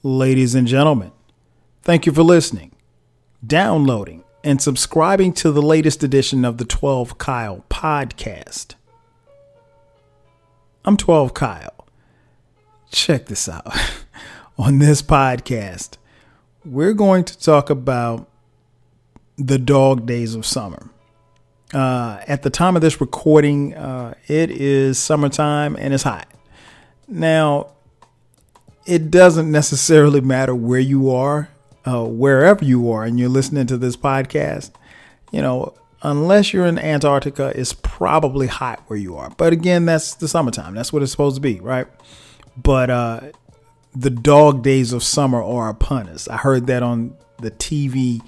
Ladies and gentlemen, thank you for listening, downloading, and subscribing to the latest edition of the 12 Kyle podcast. I'm 12 Kyle. Check this out. On this podcast, we're going to talk about the dog days of summer. At the time of this recording, it is summertime and it's hot. Now, it doesn't necessarily matter where you are, wherever you are, and you're listening to this podcast. You know, unless you're in Antarctica, it's probably hot where you are. But again, that's the summertime. That's what it's supposed to be, right? But the dog days of summer are upon us. I heard that on the TV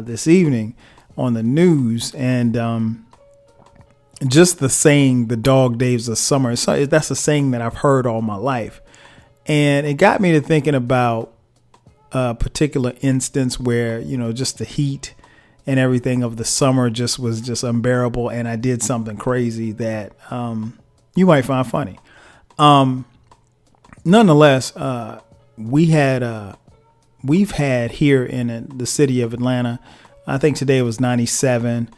this evening on the news, and just the saying, the dog days of summer, that's a saying that I've heard all my life. And it got me to thinking about a particular instance where, you know, just the heat and everything of the summer was just unbearable. And I did something crazy that you might find funny. Nonetheless, we've had here in the city of Atlanta, I think today was 97.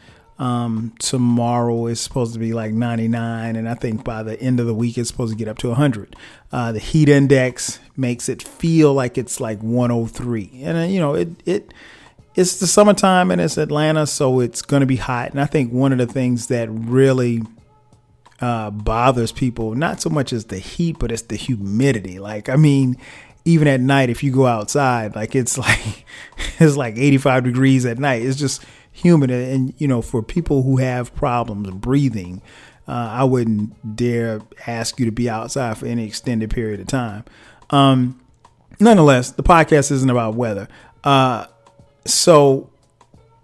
Tomorrow is supposed to be like 99. And I think by the end of the week, it's supposed to get up to 100. The heat index makes it feel like it's like 103. And, you know, it's the summertime and it's Atlanta, so it's going to be hot. And I think one of the things that really bothers people, not so much as the heat, but it's the humidity. Like, I mean, even at night, if you go outside, like it's like 85 degrees at night. It's just humid. And, you know, for people who have problems breathing, I wouldn't dare ask you to be outside for any extended period of time. Nonetheless, the podcast isn't about weather. So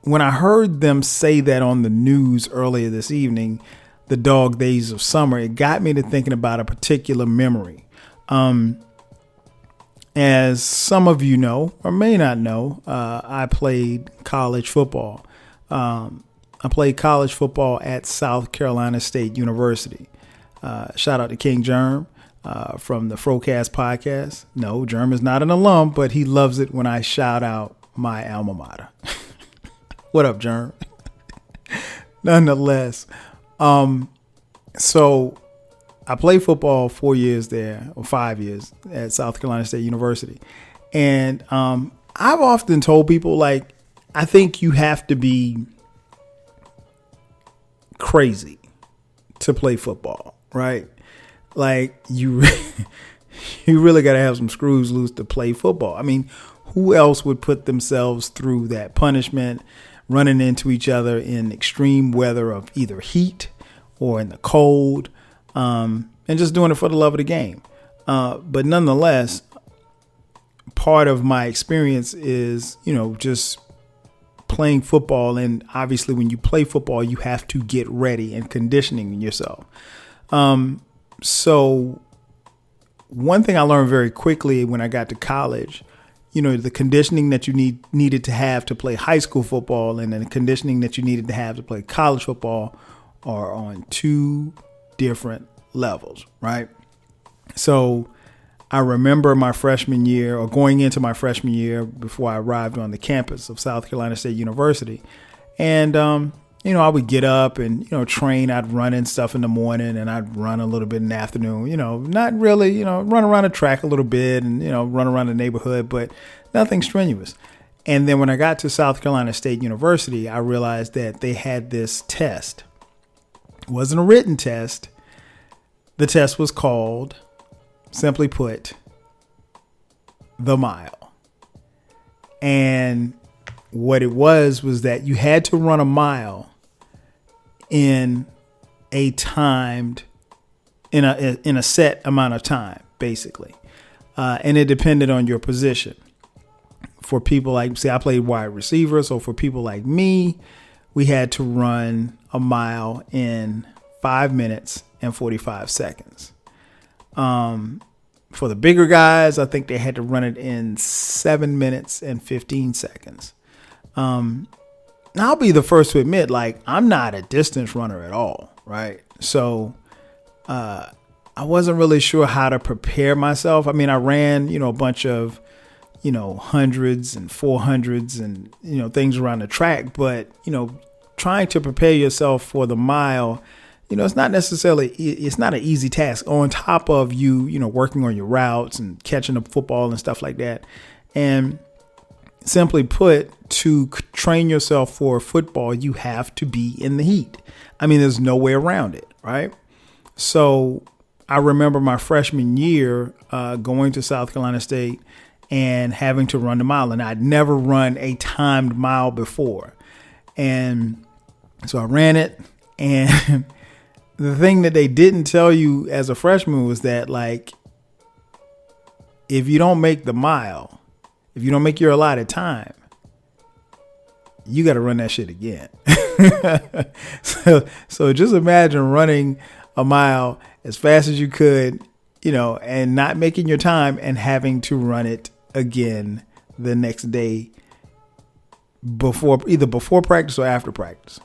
when I heard them say that on the news earlier this evening, the dog days of summer, it got me to thinking about a particular memory. As some of you know, or may not know, I played college football. I played college football at South Carolina State University. Shout out to King Germ from the Frocast podcast. No, Germ is not an alum, but he loves it when I shout out my alma mater. What up, Germ? Nonetheless, so I played football 4 years there, or 5 years at South Carolina State University. And I've often told people, like, I think you have to be crazy to play football, right? Like, you really got to have some screws loose to play football. I mean, who else would put themselves through that punishment, running into each other in extreme weather of either heat or in the cold, and just doing it for the love of the game? But nonetheless, part of my experience is, you know, just playing football. And obviously when you play football, you have to get ready and conditioning yourself. So one thing I learned very quickly when I got to college, you know, the conditioning that you needed to have to play high school football and then the conditioning that you needed to have to play college football are on two different levels, right? So I remember my freshman year, or going into my freshman year before I arrived on the campus of South Carolina State University. And, you know, I would get up and, you know, train. I'd run and stuff in the morning, and I'd run a little bit in the afternoon, you know, not really, you know, run around the track a little bit and, you know, run around the neighborhood, but nothing strenuous. And then when I got to South Carolina State University, I realized that they had this test. It wasn't a written test. The test was called, simply put, the mile. And what it was that you had to run a mile in a timed, in a set amount of time, basically. And it depended on your position. For people like, say, I played wide receiver. So for people like me, we had to run a mile in 5 minutes and 45 seconds. For the bigger guys, I think they had to run it in 7 minutes and 15 seconds. I'll be the first to admit, like, I'm not a distance runner at all, right? So I wasn't really sure how to prepare myself. I mean, I ran, a bunch of, hundreds and 400s and, things around the track. But, trying to prepare yourself for the mile, it's not an easy task on top of you, working on your routes and catching the football and stuff like that. And simply put, to train yourself for football, you have to be in the heat. I mean, there's no way around it, right? So I remember my freshman year going to South Carolina State and having to run the mile. And I'd never run a timed mile before. And so I ran it. And the thing that they didn't tell you as a freshman was that, like, if you don't make the mile, if you don't make your allotted time, you got to run that shit again. So just imagine running a mile as fast as you could, and not making your time and having to run it again the next day either before practice or after practice.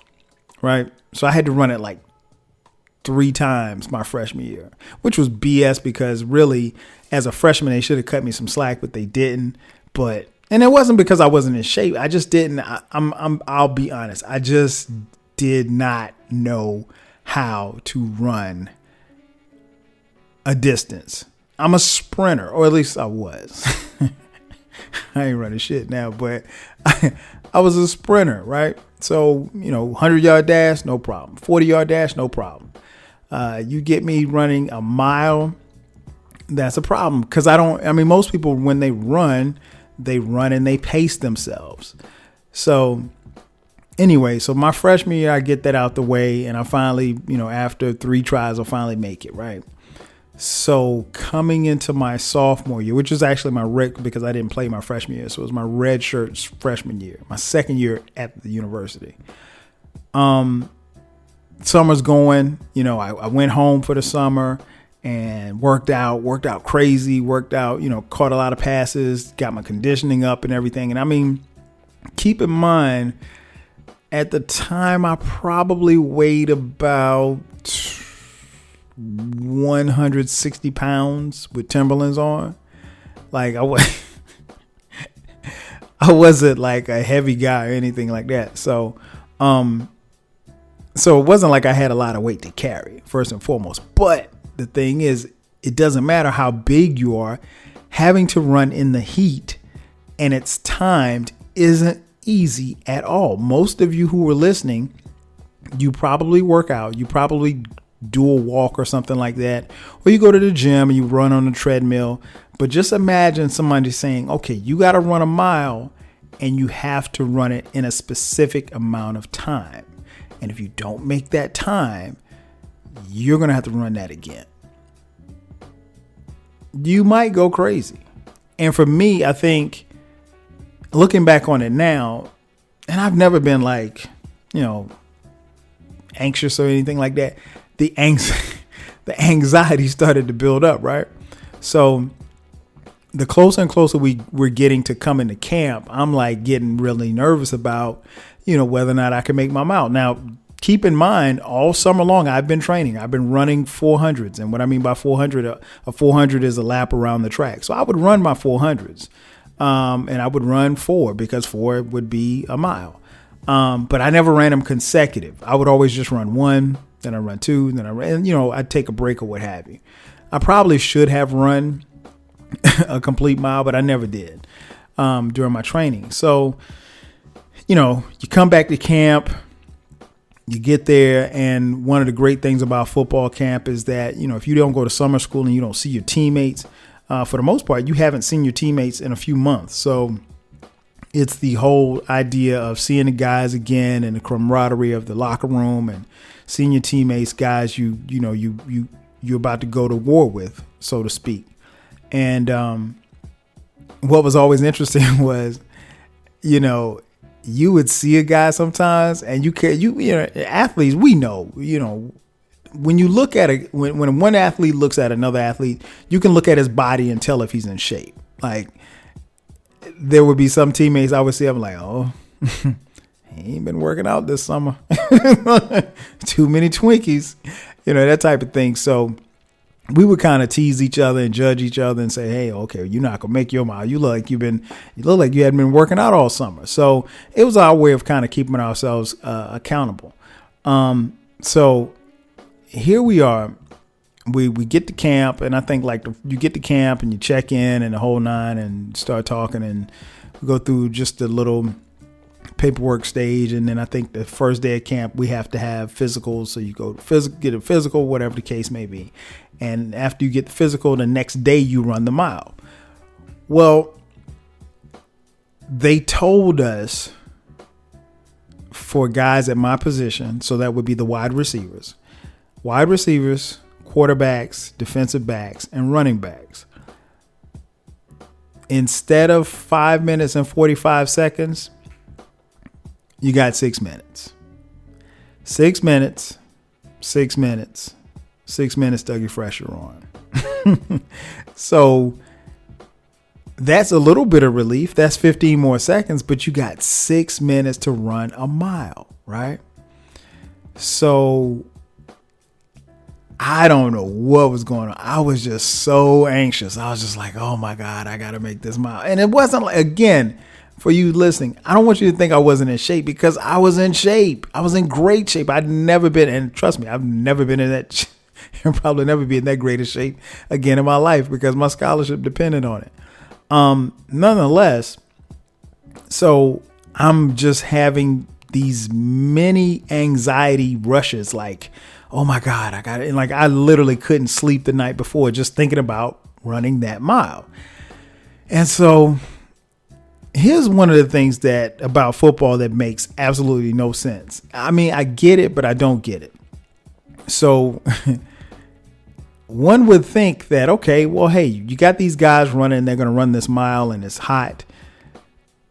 Right. So I had to run it like 3 times my freshman year, which was BS because really as a freshman, they should have cut me some slack, but they didn't. And it wasn't because I wasn't in shape. I just didn't. I'll be honest. I just did not know how to run a distance. I'm a sprinter, or at least I was. I ain't running shit now, but I was a sprinter, right? So, 100-yard dash, no problem. 40-yard dash, no problem. You get me running a mile, that's a problem. Because most people, when they run and they pace themselves. So anyway, so my freshman year, I get that out the way. And I finally, after 3 tries, I'll finally make it, right? So coming into my sophomore year, which is actually because I didn't play my freshman year. So it was my red shirt freshman year, my second year at the university. Summer's going, I went home for the summer and worked out crazy, caught a lot of passes, got my conditioning up and everything. And I mean, keep in mind, at the time, I probably weighed about 160 pounds with Timberlands on. Like I wasn't like a heavy guy or anything like that. So it wasn't like I had a lot of weight to carry, first and foremost. But the thing is, it doesn't matter how big you are, having to run in the heat and it's timed isn't easy at all. Most of you who are listening, you probably work out, you probably do a walk or something like that, or you go to the gym and you run on the treadmill. But just imagine somebody saying, okay, you got to run a mile and you have to run it in a specific amount of time. And if you don't make that time, you're going to have to run that again. You might go crazy. And for me, I think looking back on it now, and I've never been like, anxious or anything like that. The anxiety started to build up, right? So the closer and closer we're getting to coming to camp, I'm like getting really nervous about, whether or not I can make my mile. Now, keep in mind, all summer long, I've been training. I've been running 400s. And what I mean by 400, a 400 is a lap around the track. So I would run my 400s and I would run 4 because 4 would be a mile. But I never ran them consecutive. I would always just run 1, then I run 2, then I ran, I'd take a break or what have you. I probably should have run a complete mile, but I never did during my training. So, you come back to camp, you get there, and one of the great things about football camp is that, if you don't go to summer school and you don't see your teammates, for the most part, you haven't seen your teammates in a few months. So it's the whole idea of seeing the guys again and the camaraderie of the locker room and seeing your teammates, guys you're about to go to war with, so to speak. And what was always interesting was, you would see a guy sometimes, and athletes, we know, when you look at it, when one athlete looks at another athlete, you can look at his body and tell if he's in shape. Like, there would be some teammates I would see, I'm like, oh, he ain't been working out this summer. Too many Twinkies, that type of thing. So we would kind of tease each other and judge each other and say, hey, okay, you're not gonna make your mile. You look like you hadn't been working out all summer. So it was our way of kind of keeping ourselves accountable. So here we are. We get to camp, and I think like you get to camp and you check in and the whole nine and start talking, and we go through just a little paperwork stage. And then I think the first day of camp, we have to have physicals. So you go to get a physical, whatever the case may be. And after you get the physical, the next day you run the mile. Well, they told us for guys at my position, so that would be the wide receivers, quarterbacks, defensive backs, and running backs. Instead of 5 minutes and 45 seconds, you got 6 minutes. 6 minutes, 6 minutes, 6 minutes, Dougie Fresher on. So that's a little bit of relief. That's 15 more seconds, but you got 6 minutes to run a mile, right? So I don't know what was going on. I was just so anxious. I was just like, oh my God, I got to make this mile. And it wasn't like, again, for you listening, I don't want you to think I wasn't in shape, because I was in shape. I was in great shape. I'd never been, and trust me, I've never been in that, and probably never be in that great a shape again in my life, because my scholarship depended on it. Nonetheless, so I'm just having these many anxiety rushes, like, oh my God, I got it. And like, I literally couldn't sleep the night before just thinking about running that mile. And so here's one of the things that about football that makes absolutely no sense. I mean, I get it, but I don't get it. So one would think that, okay, well, hey, you got these guys running, they're going to run this mile, and it's hot,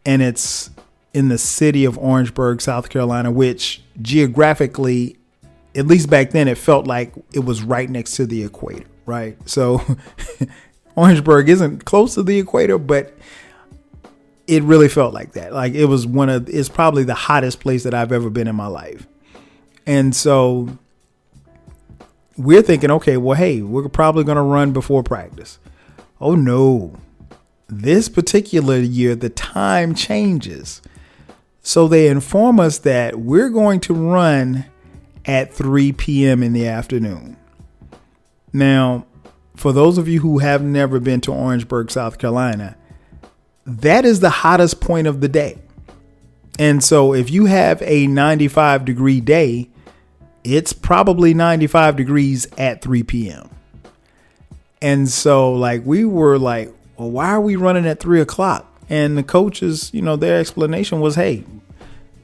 and it's in the city of Orangeburg, South Carolina, which geographically, at least back then, it felt like it was right next to the equator, right? So Orangeburg isn't close to the equator, but it really felt like that. Like it was it's probably the hottest place that I've ever been in my life. And so we're thinking, okay, well, hey, we're probably going to run before practice. Oh no, this particular year, the time changes. So they inform us that we're going to run at 3 p.m. in the afternoon. Now, for those of you who have never been to Orangeburg, South Carolina, that is the hottest point of the day. And so if you have a 95 degree day, it's probably 95 degrees at 3 p.m. And so like we were like, well, why are we running at 3 o'clock? And the coaches, their explanation was, hey,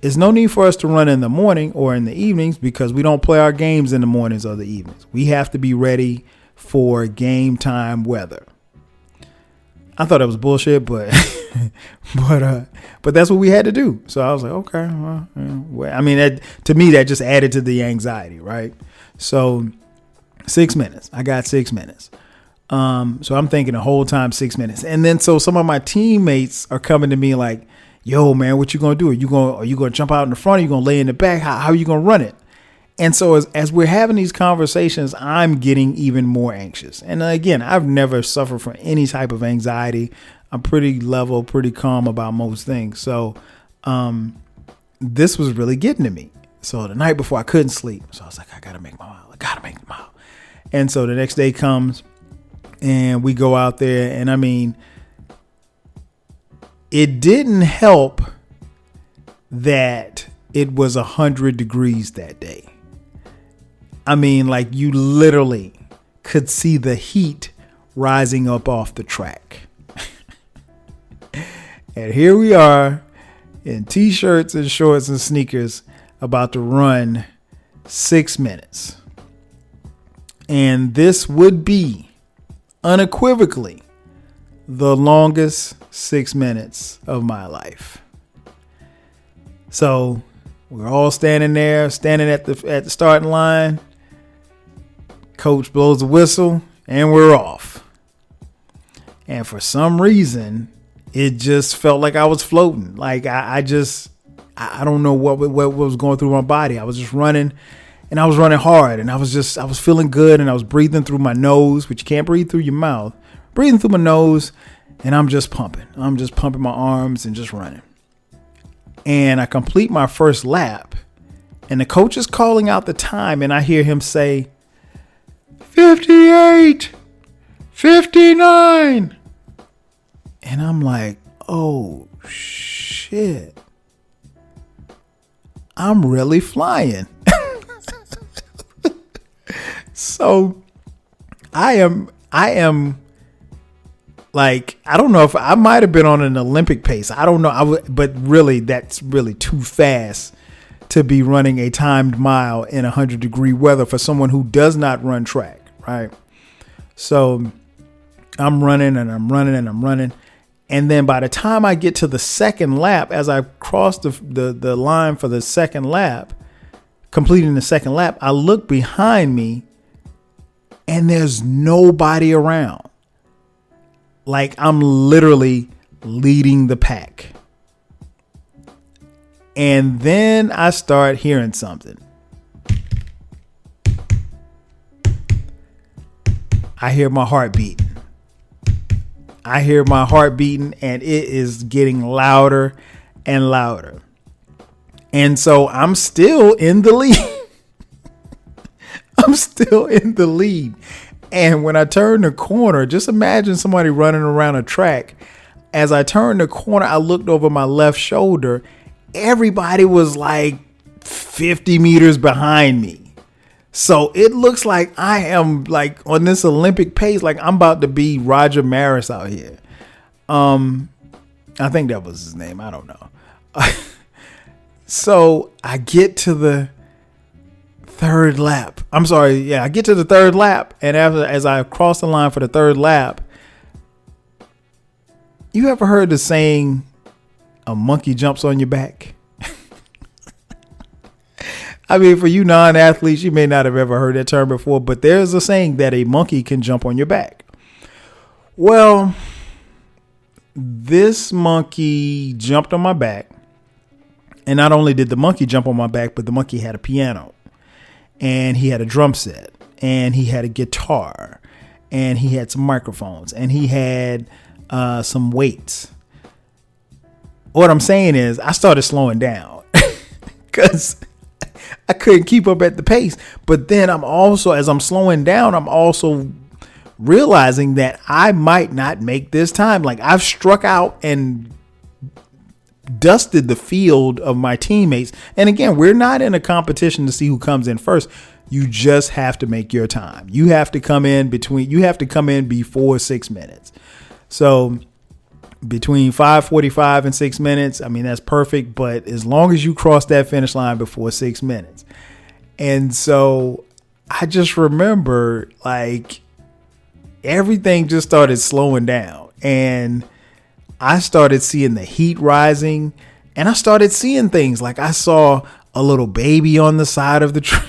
there's no need for us to run in the morning or in the evenings, because we don't play our games in the mornings or the evenings. We have to be ready for game time weather. I thought it was bullshit, but but that's what we had to do. So I was like, okay. Well, I mean, to me, that just added to the anxiety, right? So 6 minutes. I got 6 minutes. So I'm thinking the whole time 6 minutes. And then so some of my teammates are coming to me like, yo, man, what you going to do? Are you going to jump out in the front? Are you going to lay in the back? How are you going to run it? And so as we're having these conversations, I'm getting even more anxious. And again, I've never suffered from any type of anxiety. I'm pretty level, pretty calm about most things. So this was really getting to me. So the night before I couldn't sleep. So I was like, I got to make my mile. I got to make the mile. And so the next day comes and we go out there. And I mean, it didn't help that it was 100 degrees that day. I mean, like you literally could see the heat rising up off the track. And here we are in t-shirts and shorts and sneakers about to run 6 minutes. And this would be unequivocally the longest 6 minutes of my life. So we're all standing there, at the starting line. Coach blows the whistle and we're off. And for some reason, it just felt like I was floating. Like I don't know what was going through my body. I was just running and I was running hard, and I was feeling good, and I was breathing through my nose, which you can't breathe through your mouth, breathing through my nose, and I'm just pumping my arms and just running. And I complete my first lap, and the coach is calling out the time, and I hear him say, 58, 59. And I'm like, oh shit, I'm really flying. So I am like, I don't know if I might have been on an Olympic pace. I don't know. But really, that's really too fast to be running a timed mile in 100-degree weather for someone who does not run track. Right. So I'm running and I'm running and I'm running. And then by the time I get to the second lap, as I cross the line for the second lap, completing the second lap, I look behind me and there's nobody around. Like, I'm literally leading the pack. And then I start hearing something. I hear my heart beating. And it is getting louder and louder. And so I'm still in the lead. And when I turn the corner, just imagine somebody running around a track. As I turned the corner, I looked over my left shoulder. Everybody was like 50 meters behind me. So it looks like I am like on this Olympic pace, like I'm about to be Roger Maris out here. I think that was his name. I don't know. So I get to the third lap. I get to the third lap. And as I cross the line for the third lap, you ever heard the saying, a monkey jumps on your back? I mean, for you non-athletes, you may not have ever heard that term before, but there's a saying that a monkey can jump on your back. Well, this monkey jumped on my back. And not only did the monkey jump on my back, but the monkey had a piano. And he had a drum set. And he had a guitar. And he had some microphones. And he had some weights. What I'm saying is I started slowing down. Because I couldn't keep up at the pace. But then as I'm slowing down, I'm also realizing that I might not make this time. Like, I've struck out and dusted the field of my teammates. And again, we're not in a competition to see who comes in first. You just have to make your time. You have to come in before 6 minutes. So between 5:45 and 6 minutes, I mean, that's perfect. But as long as you cross that finish line before 6 minutes. And so I just remember, like, everything just started slowing down, and I started seeing the heat rising, and I started seeing things like I saw a little baby on the side of the track.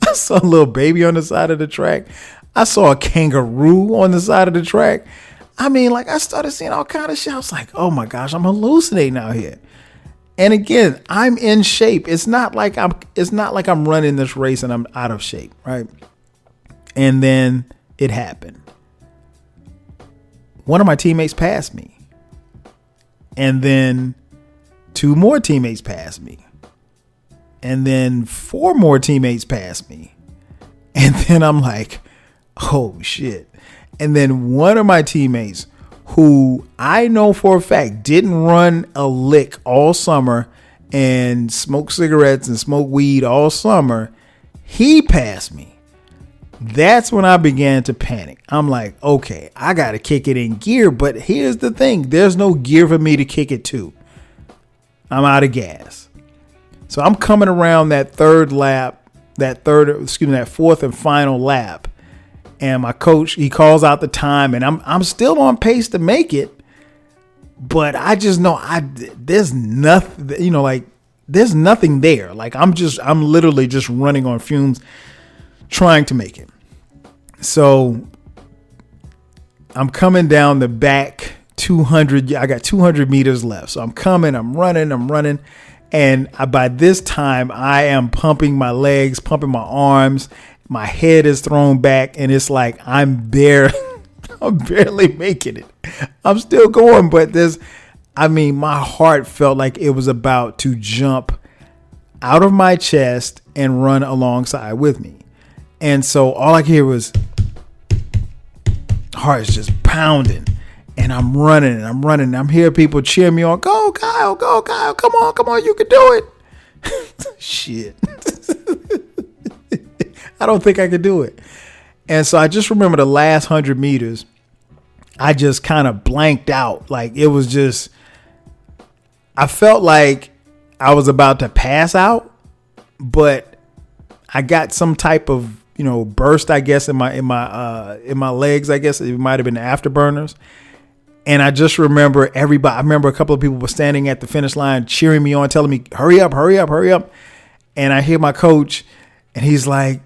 I saw a little baby on the side of the track. I saw a kangaroo on the side of the track. I mean, like, I started seeing all kind of shit. I was like, oh my gosh, I'm hallucinating out here. And again, I'm in shape. It's not like I'm running this race and I'm out of shape, right? And then it happened. One of my teammates passed me. And then 2 more teammates passed me. And then 4 more teammates passed me. And then I'm like, oh shit. And then one of my teammates, who I know for a fact didn't run a lick all summer and smoke cigarettes and smoke weed all summer, he passed me. That's when I began to panic. I'm like, okay, I got to kick it in gear. But here's the thing. There's no gear for me to kick it to. I'm out of gas. So I'm coming around that fourth and final lap. And my coach, he calls out the time, and I'm still on pace to make it. But I just know there's nothing, there's nothing there. Like, I'm literally just running on fumes, trying to make it. So I'm coming down the back 200. I got 200 meters left. So I'm running. And by this time, I am pumping my legs, pumping my arms. My head is thrown back, and it's like I'm barely making it. I'm still going, but my heart felt like it was about to jump out of my chest and run alongside with me. And so all I could hear was heart is just pounding, and I'm running. I'm hearing people cheer me on. Go, Kyle, come on, you can do it. Shit. I don't think I could do it. And so I just remember the last 100 meters, I just kind of blanked out. Like it was just, I felt like I was about to pass out, but I got some type of, burst, I guess, in my legs. I guess it might have been the afterburners. And I just remember I remember a couple of people were standing at the finish line cheering me on, telling me, hurry up. And I hear my coach, and he's like,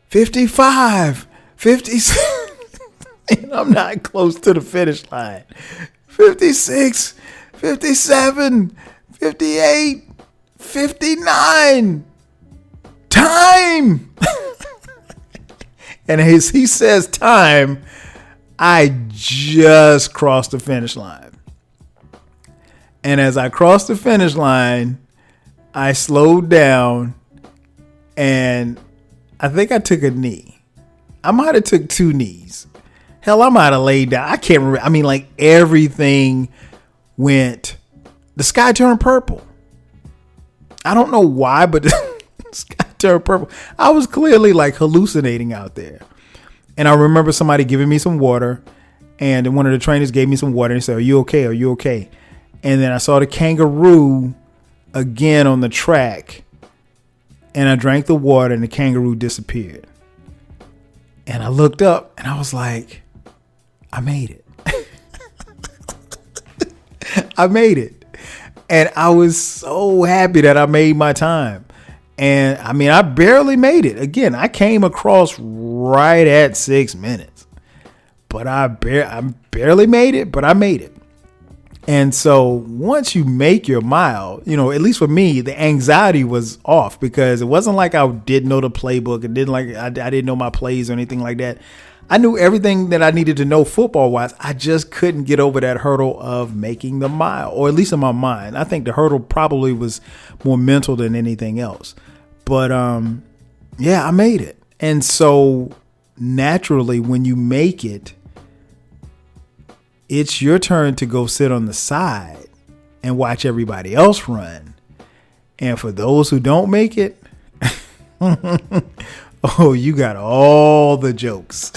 55, 56. And I'm not close to the finish line. 56, 57, 58, 59. Time. And as he says time, I just crossed the finish line. And as I crossed the finish line, I slowed down, and I think I took a knee. I might have took 2 knees. Hell, I might have laid down. I can't remember. I mean, like everything went, the sky turned purple. I don't know why, but the sky turned purple. I was clearly like hallucinating out there. And I remember somebody giving me some water, and one of the trainers gave me some water and he said, are you okay? And then I saw the kangaroo again on the track, and I drank the water, and the kangaroo disappeared. And I looked up, and I was like, I made it. I made it. And I was so happy that I made my time. And I mean, I barely made it. Again, I came across right at 6 minutes, but I barely made it, but I made it. And so once you make your mile, at least for me, the anxiety was off, because it wasn't like I didn't know the playbook and I didn't know my plays or anything like that. I knew everything that I needed to know football wise. I just couldn't get over that hurdle of making the mile, or at least in my mind. I think the hurdle probably was more mental than anything else. But yeah, I made it. And so naturally, when you make it, it's your turn to go sit on the side and watch everybody else run. And for those who don't make it, oh, you got all the jokes.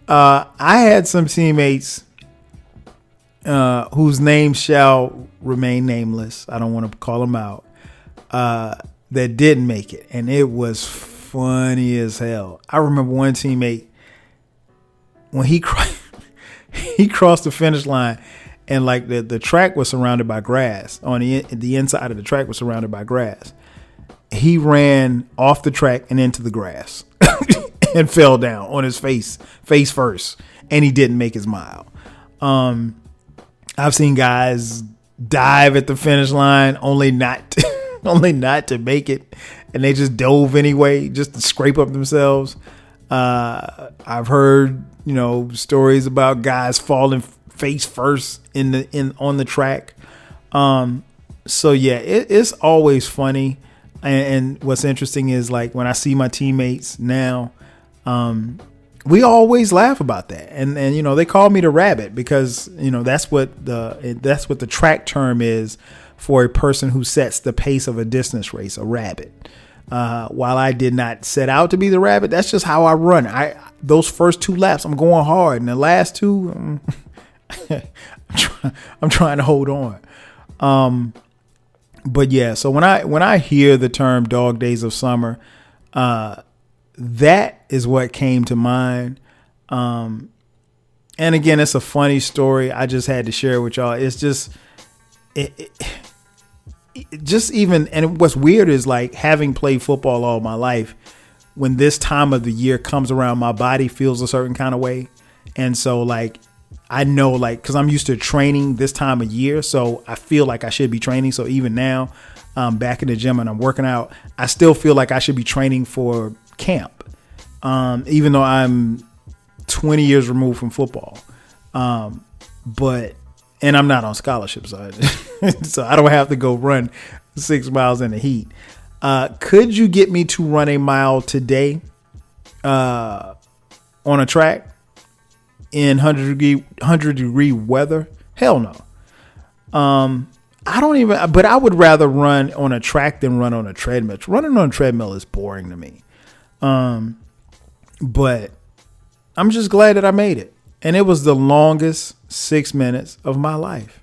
I had some teammates whose names shall remain nameless. I don't want to call them out. That didn't make it. And it was funny as hell. I remember one teammate, when he crossed the finish line, and like the track was surrounded by grass. On the inside of the track was surrounded by grass. He ran off the track and into the grass and fell down on his face first, and he didn't make his mile. I've seen guys dive at the finish line only not to make it, and they just dove anyway just to scrape up themselves. I've heard stories about guys falling face first on the track. So yeah, it's always funny. And what's interesting is, like, when I see my teammates now, we always laugh about that. And they call me the rabbit, because that's what the track term is for a person who sets the pace of a distance race, a rabbit. While I did not set out to be the rabbit, that's just how I run. Those first 2 laps, I'm going hard, and the last 2, I'm trying to hold on. But yeah, so when I hear the term dog days of summer, that is what came to mind. And again, it's a funny story. I just had to share it with y'all. It's just, and what's weird is, like, having played football all my life, when this time of the year comes around, my body feels a certain kind of way. And so, like, I know, like, because I'm used to training this time of year, so I feel like I should be training. So even now, back in the gym and I'm working out, I still feel like I should be training for camp, even though I'm 20 years removed from football. And I'm not on scholarship, so I don't have to go run 6 miles in the heat. Could you get me to run a mile today on a track in 100-degree weather? Hell no. But I would rather run on a track than run on a treadmill. Running on a treadmill is boring to me. But I'm just glad that I made it. And it was the longest 6 minutes of my life.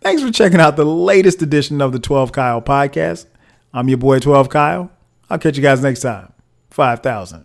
Thanks for checking out the latest edition of the 12 Kyle podcast. I'm your boy 12 Kyle. I'll catch you guys next time. 5,000.